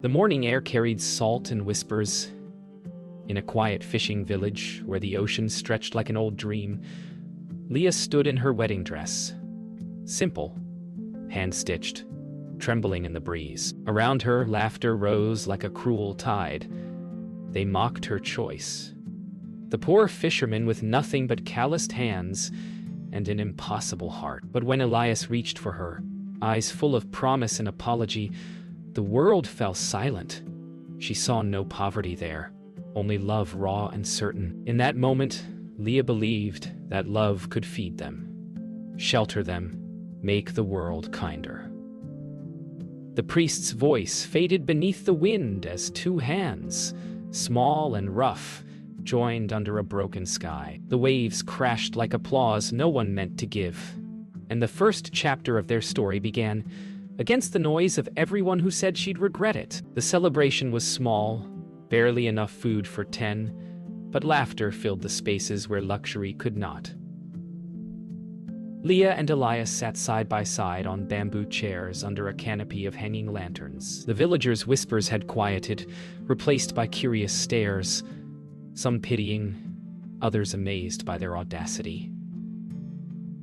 The morning air carried salt and whispers. In a quiet fishing village where the ocean stretched like an old dream, Leah stood in her wedding dress. Simple, hand-stitched, trembling in the breeze. Around her, laughter rose like a cruel tide. They mocked her choice. The poor fisherman with nothing but calloused hands and an impossible heart. But when Elias reached for her, eyes full of promise and apology, the world fell silent. She saw no poverty there, only love raw and certain. In that moment, Leah believed that love could feed them, shelter them, make the world kinder. The priest's voice faded beneath the wind as two hands, small and rough, joined under a broken sky. The waves crashed like applause no one meant to give, and the first chapter of their story began against the noise of everyone who said she'd regret it. The celebration was small, barely enough food for 10, but laughter filled the spaces where luxury could not. Leah and Elias sat side by side on bamboo chairs under a canopy of hanging lanterns. The villagers' whispers had quieted, replaced by curious stares, some pitying, others amazed by their audacity.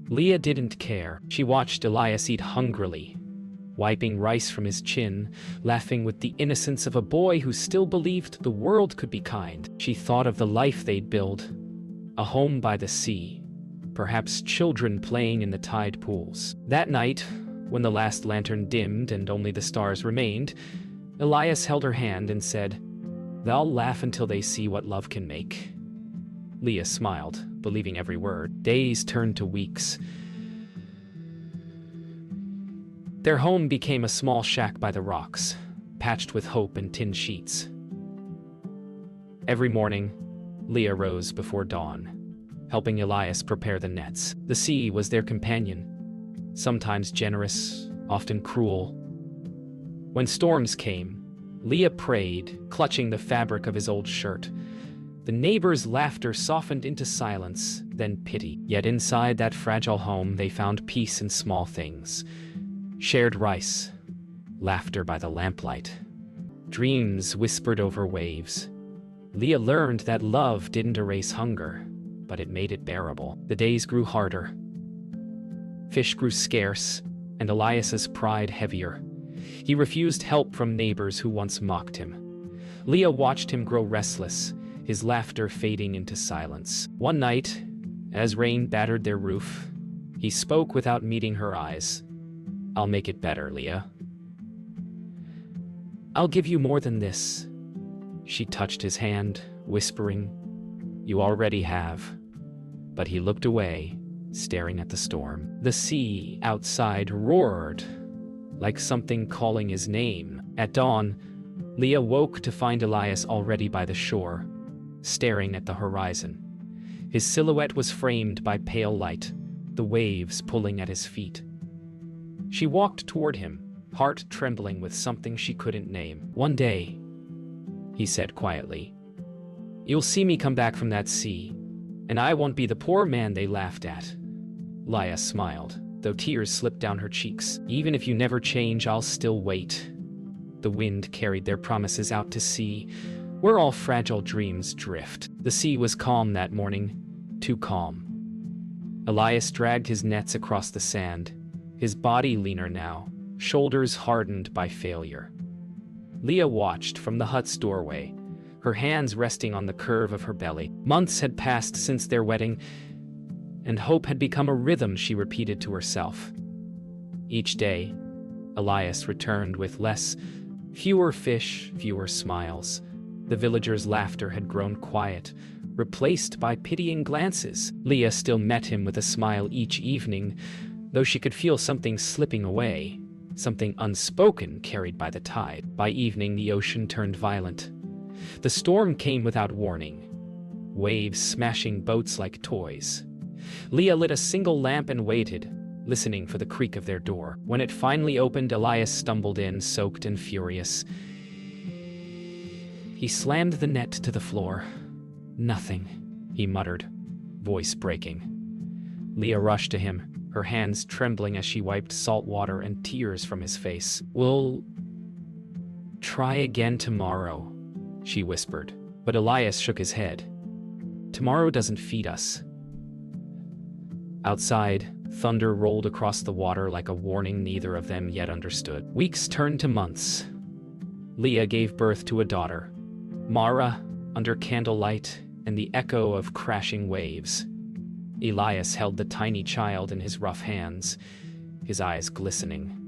Leah didn't care. She watched Elias eat hungrily, wiping rice from his chin, laughing with the innocence of a boy who still believed the world could be kind. She thought of the life they'd build, a home by the sea, perhaps children playing in the tide pools. That night, when the last lantern dimmed and only the stars remained, Elias held her hand and said, "They'll laugh until they see what love can make." Leah smiled, believing every word. Days turned to weeks. Their home became a small shack by the rocks, patched with hope and tin sheets. Every morning, Leah rose before dawn, helping Elias prepare the nets. The sea was their companion, sometimes generous, often cruel. When storms came, Leah prayed, clutching the fabric of his old shirt. The neighbors' laughter softened into silence, then pity. Yet inside that fragile home, they found peace in small things. Shared rice, laughter by the lamplight, dreams whispered over waves. Leah learned that love didn't erase hunger, but it made it bearable. The days grew harder. Fish grew scarce, and Elias's pride heavier. He refused help from neighbors who once mocked him. Leah watched him grow restless, his laughter fading into silence. One night, as rain battered their roof, he spoke without meeting her eyes. "I'll make it better, Leah. I'll give you more than this." She touched his hand, whispering, "You already have." But he looked away, staring at the storm. The sea outside roared, like something calling his name. At dawn, Leah woke to find Elias already by the shore, staring at the horizon. His silhouette was framed by pale light, the waves pulling at his feet. She walked toward him, heart trembling with something she couldn't name. "One day," he said quietly, "you'll see me come back from that sea, and I won't be the poor man they laughed at." Leah smiled, though tears slipped down her cheeks. "Even if you never change, I'll still wait." The wind carried their promises out to sea, where all fragile dreams drift. The sea was calm that morning, too calm. Elias dragged his nets across the sand, his body leaner now, shoulders hardened by failure. Leah watched from the hut's doorway, her hands resting on the curve of her belly. Months had passed since their wedding, and hope had become a rhythm she repeated to herself. Each day, Elias returned with fewer fish, fewer smiles. The villagers' laughter had grown quiet, replaced by pitying glances. Leah still met him with a smile each evening, though she could feel something slipping away, something unspoken carried by the tide. By evening, the ocean turned violent. The storm came without warning, waves smashing boats like toys. Leah lit a single lamp and waited, listening for the creak of their door. When it finally opened, Elias stumbled in, soaked and furious. He slammed the net to the floor. "Nothing," he muttered, voice breaking. Leah rushed to him, her hands trembling as she wiped salt water and tears from his face. "We'll Try again tomorrow, she whispered, but Elias shook his head. Tomorrow doesn't feed us. Outside, thunder rolled across the water like a warning neither of them yet understood. Weeks turned to months. Leah gave birth to a daughter, Mara, under candlelight and the echo of crashing waves. Elias held the tiny child in his rough hands, his eyes glistening.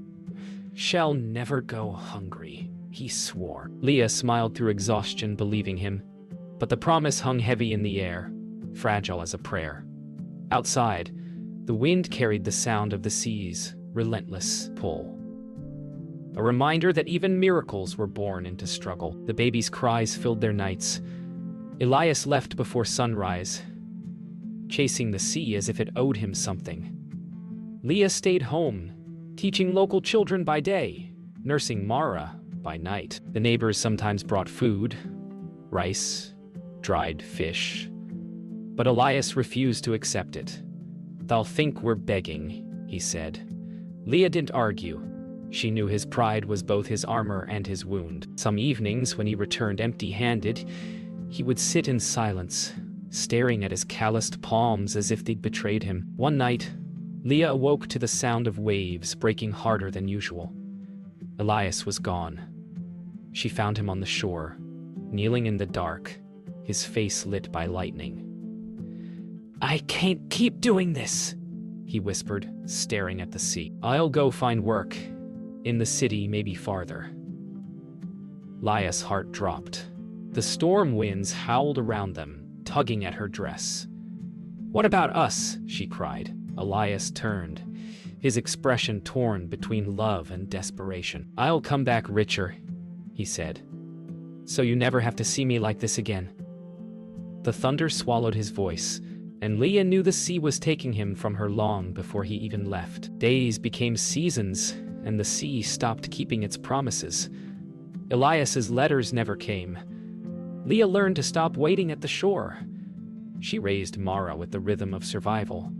Shall never go hungry, he swore. Leah smiled through exhaustion, believing him, but the promise hung heavy in the air, fragile as a prayer. Outside, the wind carried the sound of the sea's relentless pull. A reminder that even miracles were born into struggle. The baby's cries filled their nights. Elias left before sunrise, chasing the sea as if it owed him something. Leah stayed home, teaching local children by day, nursing Mara by night. The neighbors sometimes brought food, rice, dried fish, but Elias refused to accept it. They'll think we're begging, he said. Leah didn't argue. She knew his pride was both his armor and his wound. Some evenings, when he returned empty-handed, he would sit in silence, staring at his calloused palms as if they'd betrayed him. One night, Leah awoke to the sound of waves breaking harder than usual. Elias was gone. She found him on the shore, kneeling in the dark, his face lit by lightning. I can't keep doing this, he whispered, staring at the sea. I'll go find work. In the city, maybe farther. Elias' heart dropped. The storm winds howled around them, tugging at her dress. What about us? She cried. Elias turned, his expression torn between love and desperation. I'll come back richer, he said, so you never have to see me like this again. The thunder swallowed his voice, and Leah knew the sea was taking him from her long before he even left. Days became seasons, and the sea stopped keeping its promises. Elias's letters never came. Leah learned to stop waiting at the shore. She raised Mara with the rhythm of survival,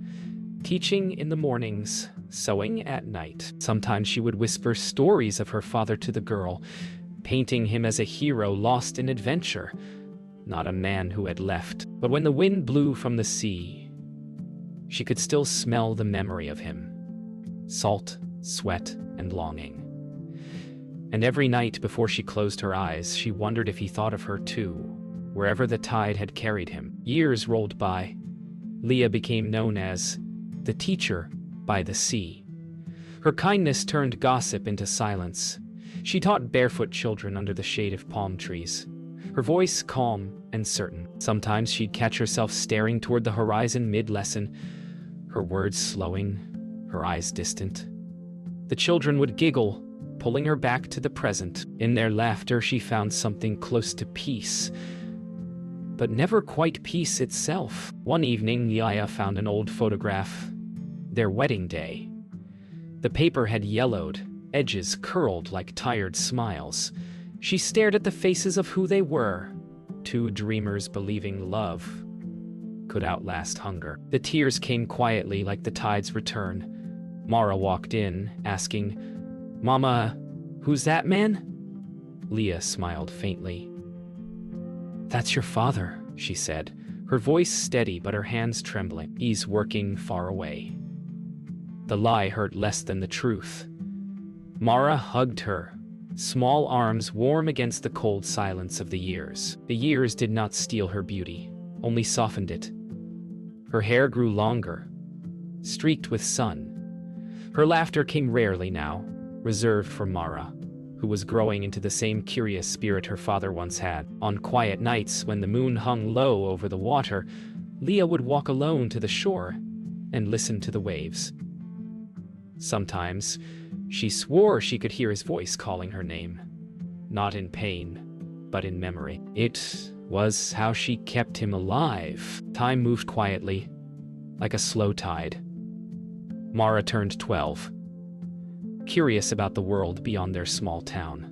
teaching in the mornings, sewing at night. Sometimes she would whisper stories of her father to the girl, painting him as a hero lost in adventure, not a man who had left. But when the wind blew from the sea, she could still smell the memory of him. Salt, sweat, and longing. And every night before she closed her eyes, she wondered if he thought of her too, wherever the tide had carried him. Years rolled by. Leah became known as the teacher by the sea. Her kindness turned gossip into silence. She taught barefoot children under the shade of palm trees, her voice calm and certain. Sometimes she'd catch herself staring toward the horizon mid-lesson, her words slowing, her eyes distant. The children would giggle, pulling her back to the present. In their laughter, she found something close to peace, but never quite peace itself. One evening, Leah found an old photograph, their wedding day. The paper had yellowed, edges curled like tired smiles. She stared at the faces of who they were, two dreamers believing love could outlast hunger. The tears came quietly like the tide's return. Mara walked in, asking, Mama, who's that man? Leah smiled faintly. That's your father, she said, her voice steady but her hands trembling. He's working far away. The lie hurt less than the truth. Mara hugged her, small arms warm against the cold silence of the years. The years did not steal her beauty, only softened it. Her hair grew longer, streaked with sun. Her laughter came rarely now, reserved for Mara, who was growing into the same curious spirit her father once had. On quiet nights when the moon hung low over the water, Leah would walk alone to the shore and listen to the waves. Sometimes, she swore she could hear his voice calling her name, not in pain, but in memory. It was how she kept him alive. Time moved quietly, like a slow tide. Mara turned 12, curious about the world beyond their small town.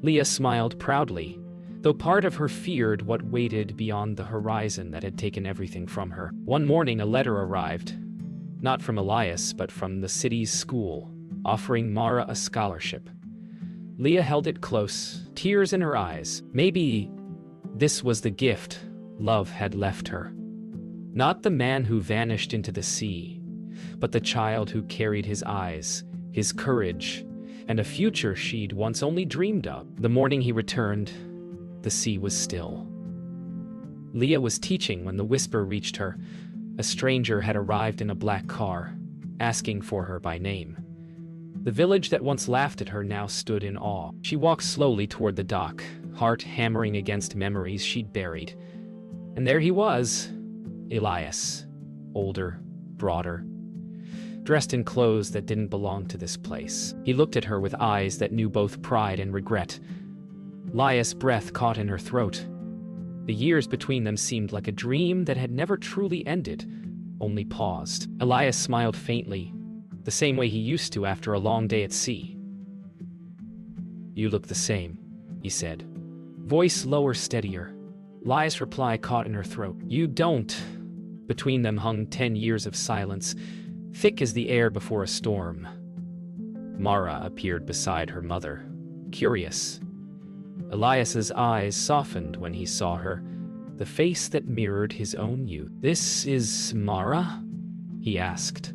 Leah smiled proudly, though part of her feared what waited beyond the horizon that had taken everything from her. One morning, a letter arrived, not from Elias, but from the city's school, offering Mara a scholarship. Leah held it close, tears in her eyes. Maybe this was the gift love had left her. Not the man who vanished into the sea, but the child who carried his eyes, his courage, and a future she'd once only dreamed of. The morning he returned, the sea was still. Leah was teaching when the whisper reached her. A stranger had arrived in a black car, asking for her by name. The village that once laughed at her now stood in awe. She walked slowly toward the dock, heart hammering against memories she'd buried. And there he was, Elias, older, broader, dressed in clothes that didn't belong to this place. He looked at her with eyes that knew both pride and regret. Elias' breath caught in her throat. The years between them seemed like a dream that had never truly ended, only paused. Elias smiled faintly, the same way he used to after a long day at sea. "You look the same," he said. Voice lower, steadier. Elias' reply caught in her throat. "You don't." Between them hung 10 years of silence, thick as the air before a storm. Mara appeared beside her mother, curious. Elias's eyes softened when he saw her, the face that mirrored his own youth. "This is Mara?" he asked.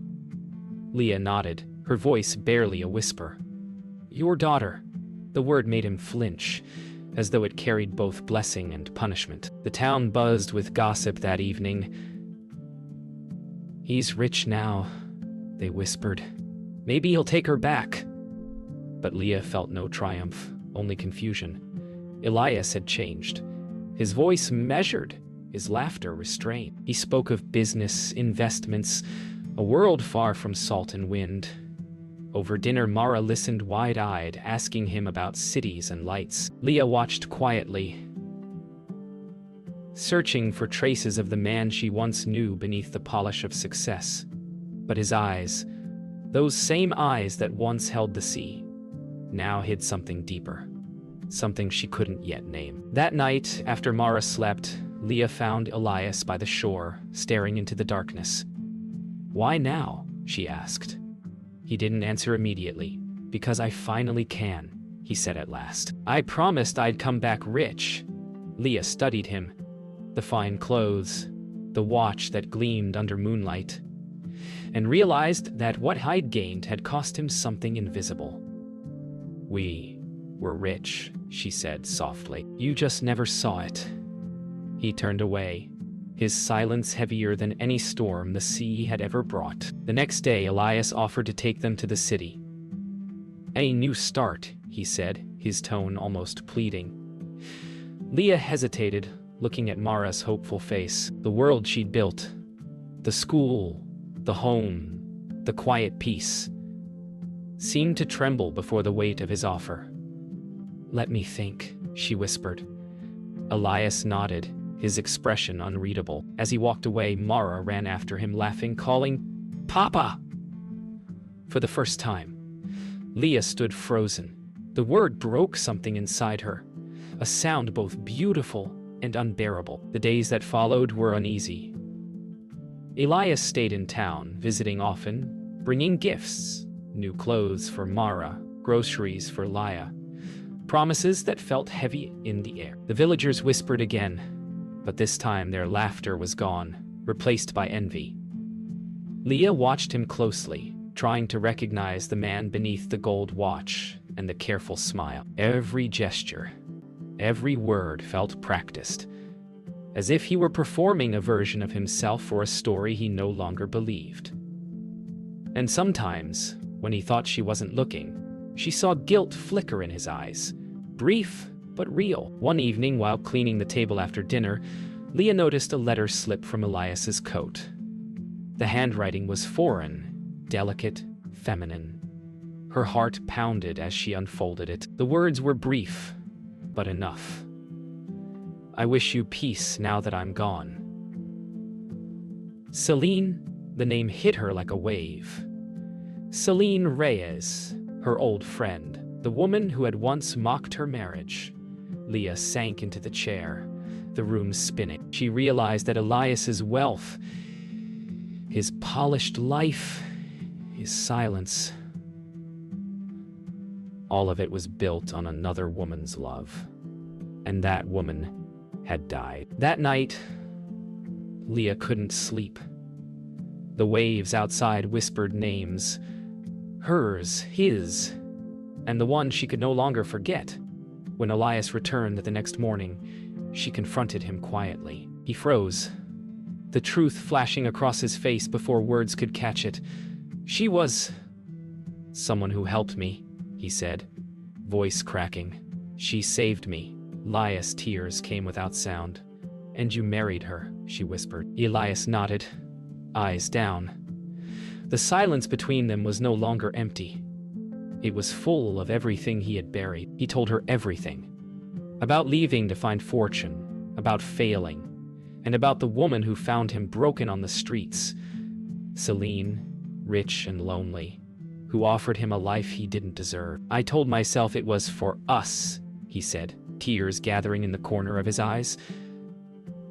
Leah nodded, her voice barely a whisper. "Your daughter." The word made him flinch, as though it carried both blessing and punishment. The town buzzed with gossip that evening. "He's rich now," they whispered. "Maybe he'll take her back." But Leah felt no triumph, only confusion. Elias had changed. His voice measured, his laughter restrained. He spoke of business, investments, a world far from salt and wind. Over dinner, Mara listened wide-eyed, asking him about cities and lights. Leah watched quietly, searching for traces of the man she once knew beneath the polish of success. But his eyes, those same eyes that once held the sea, now hid something deeper, something she couldn't yet name. That night, after Mara slept, Leah found Elias by the shore, staring into the darkness. "Why now?" she asked. He didn't answer immediately. "Because I finally can," he said at last. "I promised I'd come back rich." Leah studied him. The fine clothes, the watch that gleamed under moonlight, and realized that what I'd gained had cost him something invisible. "We were rich," she said softly. "You just never saw it." He turned away, his silence heavier than any storm the sea had ever brought. The next day, Elias offered to take them to the city. "A new start," he said, his tone almost pleading. Leah hesitated, looking at Mara's hopeful face. The world she'd built, the school, the home, the quiet peace, seemed to tremble before the weight of his offer. "Let me think," she whispered. Elias nodded, his expression unreadable. As he walked away, Mara ran after him, laughing, calling, "Papa!" For the first time, Leah stood frozen. The word broke something inside her, a sound both beautiful and unbearable. The days that followed were uneasy. Elias stayed in town, visiting often, bringing gifts, new clothes for Mara, groceries for Leah, promises that felt heavy in the air. The villagers whispered again, but this time their laughter was gone, replaced by envy. Leah watched him closely, trying to recognize the man beneath the gold watch and the careful smile. Every gesture, every word felt practiced, as if he were performing a version of himself for a story he no longer believed. And sometimes, when he thought she wasn't looking, she saw guilt flicker in his eyes, brief but real. One evening, while cleaning the table after dinner, Leah noticed a letter slip from Elias's coat. The handwriting was foreign, delicate, feminine. Her heart pounded as she unfolded it. The words were brief, but enough. "I wish you peace now that I'm gone." Celine, the name hit her like a wave. Celine Reyes, her old friend, the woman who had once mocked her marriage. Leah sank into the chair, the room spinning. She realized that Elias's wealth, his polished life, his silence, All of it was built on another woman's love. And that woman had died. That night, Leah couldn't sleep. The waves outside whispered names. Hers, his, and the one she could no longer forget. When Elias returned the next morning, she confronted him quietly. He froze, the truth flashing across his face before words could catch it. She was someone who helped me, he said, voice cracking. She saved me. Elias' tears came without sound. And you married her, she whispered. Elias nodded, eyes down. The silence between them was no longer empty. It was full of everything he had buried. He told her everything. About leaving to find fortune, about failing, and about the woman who found him broken on the streets. Celine, rich and lonely, who offered him a life he didn't deserve. I told myself it was for us, he said, tears gathering in the corner of his eyes.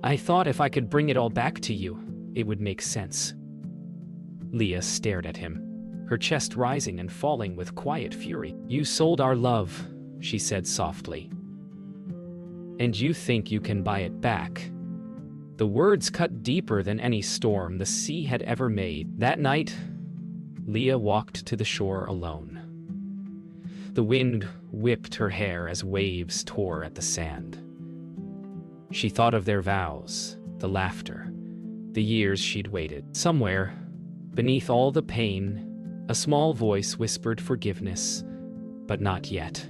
I thought if I could bring it all back to you, it would make sense. Leah stared at him, her chest rising and falling with quiet fury. You sold our love, she said softly. And you think you can buy it back. The words cut deeper than any storm the sea had ever made. That night, Leah walked to the shore alone. The wind whipped her hair as waves tore at the sand. She thought of their vows, the laughter, the years she'd waited. Somewhere, beneath all the pain, a small voice whispered forgiveness, but not yet.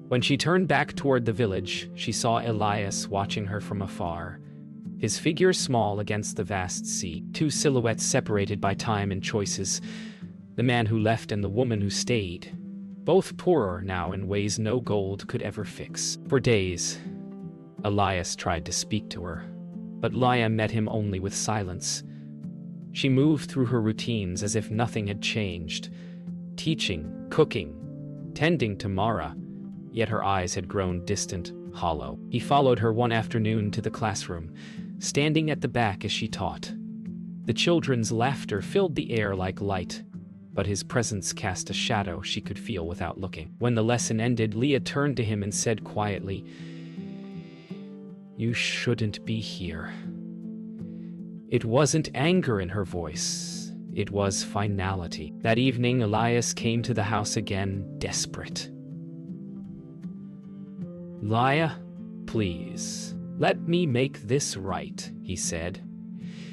When she turned back toward the village, she saw Elias watching her from afar, his figure small against the vast sea, two silhouettes separated by time and choices, the man who left and the woman who stayed, both poorer now in ways no gold could ever fix. For days, Elias tried to speak to her, but Leah met him only with silence. She moved through her routines as if nothing had changed, teaching, cooking, tending to Mara, yet her eyes had grown distant, hollow. He followed her one afternoon to the classroom, standing at the back as she taught. The children's laughter filled the air like light, but his presence cast a shadow she could feel without looking. When the lesson ended, Leah turned to him and said quietly, "You shouldn't be here." It wasn't anger in her voice. It was finality. That evening, Elias came to the house again, desperate. "Leah, please, let me make this right," he said.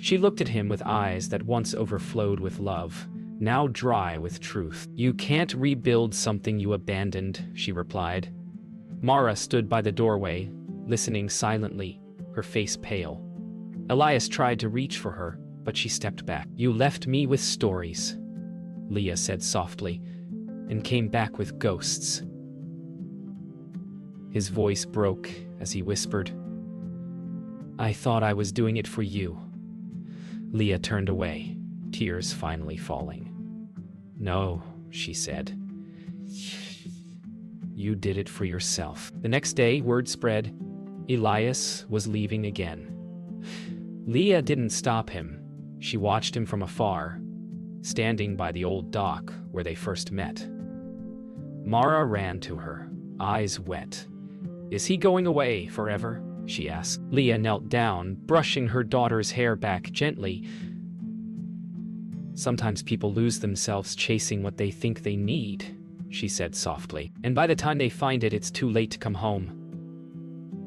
She looked at him with eyes that once overflowed with love, now dry with truth. "You can't rebuild something you abandoned," she replied. Mara stood by the doorway, listening silently, her face pale. Elias tried to reach for her, but she stepped back. "You left me with stories," Leah said softly, "and came back with ghosts." His voice broke as he whispered, "I thought I was doing it for you." Leah turned away, tears finally falling. "No," she said. "You did it for yourself." The next day, word spread. Elias was leaving again. Leah didn't stop him. She watched him from afar, standing by the old dock where they first met. Mara ran to her, eyes wet. "Is he going away forever?" she asked. Leah knelt down, brushing her daughter's hair back gently. "Sometimes people lose themselves chasing what they think they need," she said softly. "And by the time they find it, it's too late to come home."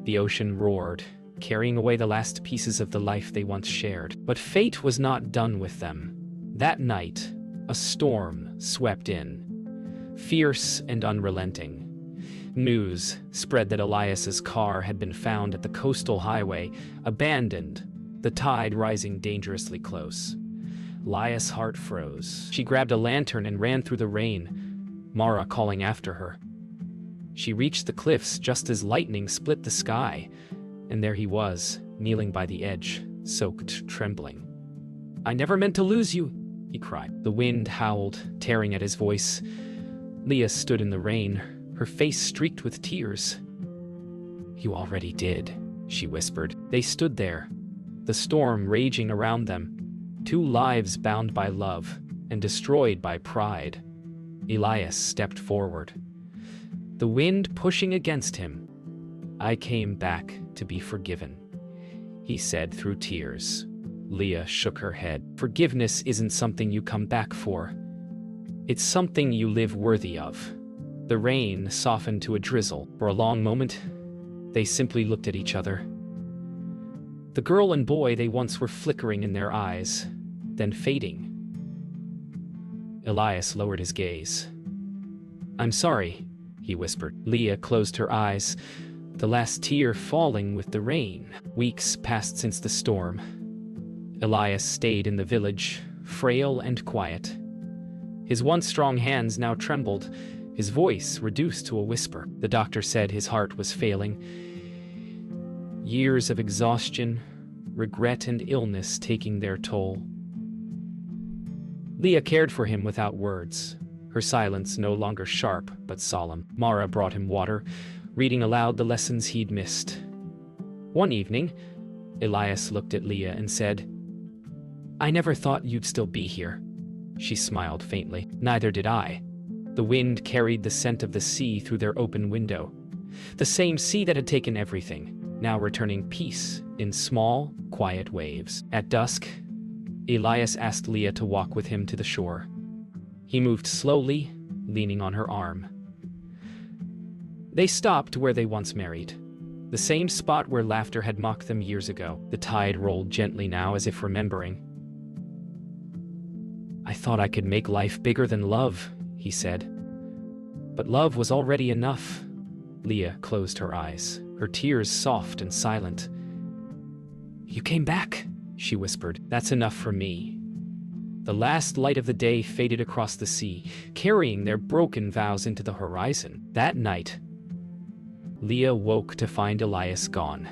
The ocean roared, carrying away the last pieces of the life they once shared. But fate was not done with them. That night, a storm swept in, fierce and unrelenting. News spread that Elias's car had been found at the coastal highway, abandoned, the tide rising dangerously close. Elias' heart froze. She grabbed a lantern and ran through the rain, Mara calling after her. She reached the cliffs just as lightning split the sky, and there he was, kneeling by the edge, soaked, trembling. "I never meant to lose you," he cried. The wind howled, tearing at his voice. Leah stood in the rain, her face streaked with tears. "You already did," she whispered. They stood there, the storm raging around them, two lives bound by love and destroyed by pride. Elias stepped forward, the wind pushing against him. "I came back to be forgiven," he said through tears. Leah shook her head. "Forgiveness isn't something you come back for. It's something you live worthy of." The rain softened to a drizzle. For a long moment, they simply looked at each other. The girl and boy they once were flickering in their eyes, then fading. Elias lowered his gaze. "I'm sorry," he whispered. Leah closed her eyes, the last tear falling with the rain. Weeks passed since the storm. Elias stayed in the village, frail and quiet. His once strong hands now trembled, his voice reduced to a whisper. The doctor said his heart was failing. Years of exhaustion, regret, and illness taking their toll. Leah cared for him without words, her silence no longer sharp but solemn. Mara brought him water, reading aloud the lessons he'd missed. One evening, Elias looked at Leah and said, "I never thought you'd still be here." She smiled faintly. "Neither did I." The wind carried the scent of the sea through their open window. The same sea that had taken everything, now returning peace in small, quiet waves. At dusk, Elias asked Leah to walk with him to the shore. He moved slowly, leaning on her arm. They stopped where they once married, the same spot where laughter had mocked them years ago. The tide rolled gently now, as if remembering. "I thought I could make life bigger than love," he said. "But love was already enough." Leah closed her eyes, her tears soft and silent. "You came back," she whispered. "That's enough for me." The last light of the day faded across the sea, carrying their broken vows into the horizon. That night, Leah woke to find Elias gone.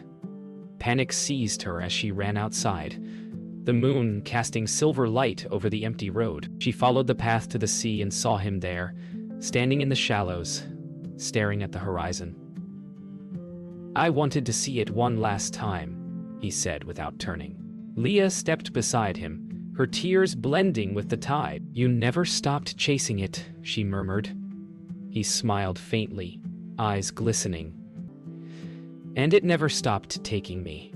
Panic seized her as she ran outside, the moon casting silver light over the empty road. She followed the path to the sea and saw him there, standing in the shallows, staring at the horizon. "I wanted to see it one last time," he said without turning. Leah stepped beside him, her tears blending with the tide. "You never stopped chasing it," she murmured. He smiled faintly, eyes glistening. "And it never stopped taking me."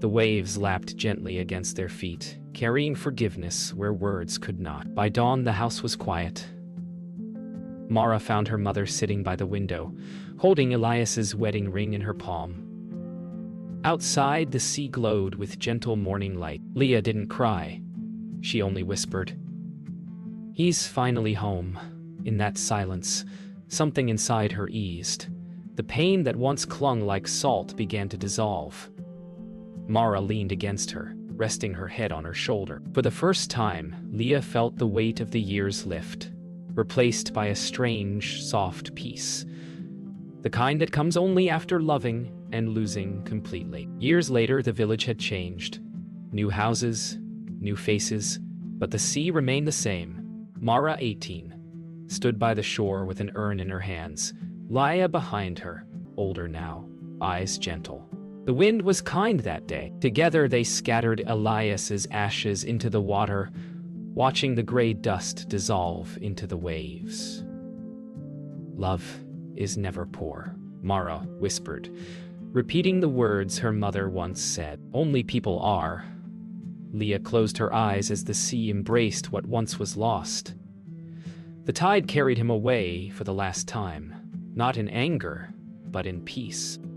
The waves lapped gently against their feet, carrying forgiveness where words could not. By dawn, the house was quiet. Mara found her mother sitting by the window, holding Elias's wedding ring in her palm. Outside, the sea glowed with gentle morning light. Leah didn't cry. She only whispered, "He's finally home." In that silence, something inside her eased. The pain that once clung like salt began to dissolve. Mara leaned against her, resting her head on her shoulder. For the first time, Leah felt the weight of the years lift, replaced by a strange, soft peace. The kind that comes only after loving and losing completely. Years later, the village had changed. New houses, new faces, but the sea remained the same. Mara, 18, stood by the shore with an urn in her hands, Leah behind her, older now, eyes gentle. The wind was kind that day. Together they scattered Elias's ashes into the water, watching the gray dust dissolve into the waves. "Love is never poor," Mara whispered, repeating the words her mother once said. "Only people are." Leah closed her eyes as the sea embraced what once was lost. The tide carried him away for the last time, not in anger, but in peace.